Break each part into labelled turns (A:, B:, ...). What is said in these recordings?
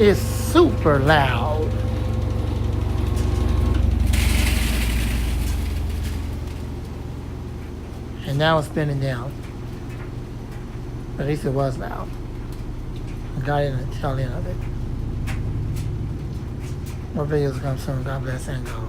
A: is super loud. And now it's spinning down. At least it was loud. I got in the tail end of it. More videos come soon. God bless and go.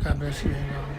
A: God bless you and go.